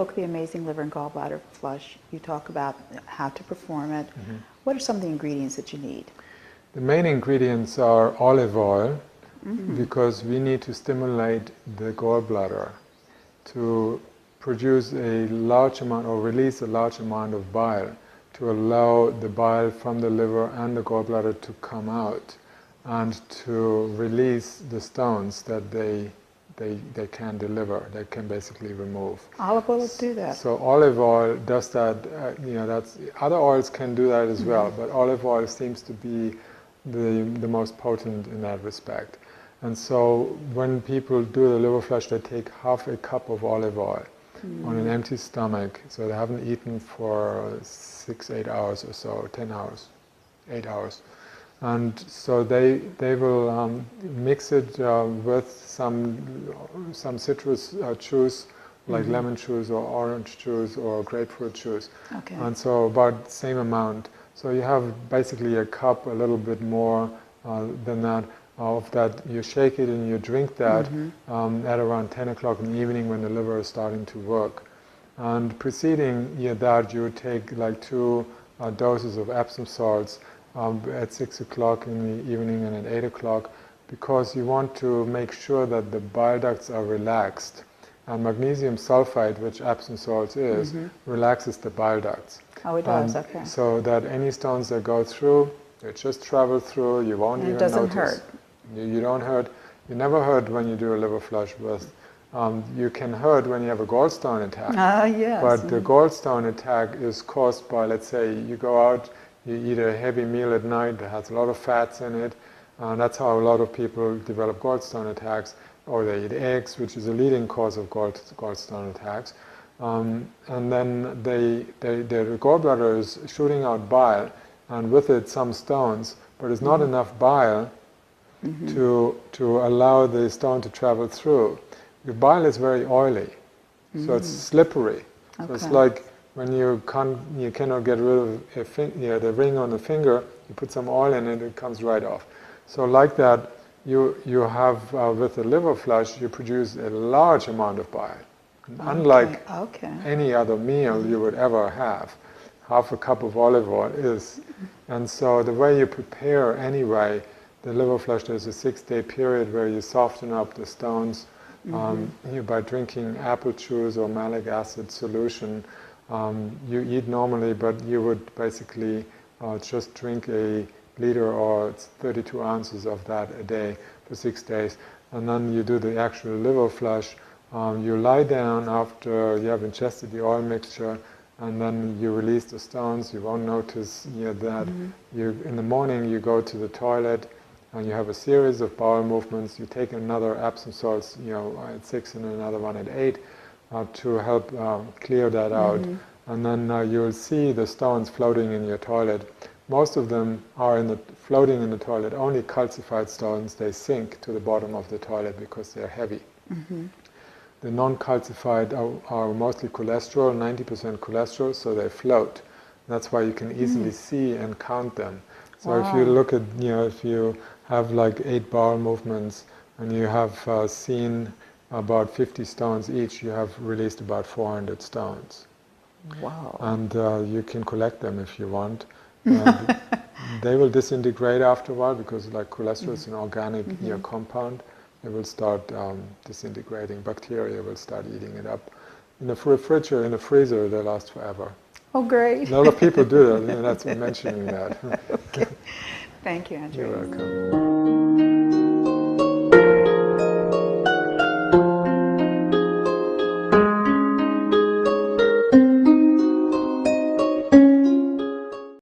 book, The Amazing Liver and Gallbladder Flush, you talk about how to perform it. What are some of the ingredients that you need? The main ingredients are olive oil, because we need to stimulate the gallbladder to produce a large amount or release a large amount of bile to allow the bile from the liver and the gallbladder to come out and to release the stones that they can deliver, they can basically remove. Olive oil will do that. So olive oil does that, that's, other oils can do that as well, but olive oil seems to be the most potent in that respect. And so when people do the liver flush, they take half a cup of olive oil on an empty stomach, so they haven't eaten for 6-8 hours or so, 10 hours, 8 hours. And so they will mix it with some citrus juice, like lemon juice or orange juice or grapefruit juice. Okay. And so about the same amount. So you have basically a cup, a little bit more than that, of that. You shake it and you drink that at around 10 o'clock in the evening when the liver is starting to work. And preceding that, you take like 2 doses of Epsom salts at 6 o'clock in the evening and at 8 o'clock, because you want to make sure that the bile ducts are relaxed. And magnesium sulfide, which Epsom salts is, relaxes the bile ducts. Oh, it does, okay. So that any stones that go through, they just travel through, you won't even notice. It doesn't hurt. You don't hurt. You never hurt when you do a liver flush with. You can hurt when you have a gallstone attack. Yes. But the gallstone attack is caused by, let's say, you go out, you eat a heavy meal at night that has a lot of fats in it. That's how a lot of people develop gallstone attacks. Or they eat eggs, which is a leading cause of gallstone attacks. And then the gallbladder is shooting out bile, and with it some stones, but it's not enough bile to allow the stone to travel through. The bile is very oily, so it's slippery. So it's like when you cannot get rid of the ring on the finger, you put some oil in it, it comes right off. So like that, you have, with the liver flush, you produce a large amount of bile. Unlike any other meal you would ever have. Half a cup of olive oil is. And so the way you prepare anyway, the liver flush, there's a 6-day period where you soften up the stones by drinking apple juice or malic acid solution. You eat normally, but you would basically just drink a liter or 32 ounces of that a day for 6 days. And then you do the actual liver flush. You lie down after you have ingested the oil mixture, and then you release the stones. You won't notice that. In the morning you go to the toilet and you have a series of bowel movements. You take another Epsom salts at 6 and another one at 8 to help clear that out. And then you'll see the stones floating in your toilet. Most of them are floating in the toilet. Only calcified stones, they sink to the bottom of the toilet because they're heavy. The non-calcified are mostly cholesterol, 90% cholesterol, so they float. That's why you can easily see and count them. So if you look at, if you have like 8 bowel movements and you have seen about 50 stones each, you have released about 400 stones. Wow. And you can collect them if you want. They will disintegrate after a while because like cholesterol is an organic compound. It will start disintegrating. Bacteria will start eating it up. In the refrigerator, in the freezer, they last forever. Oh, great. A lot of people do that, and that's mentioning that. Okay. Thank you, Andreas. You're welcome.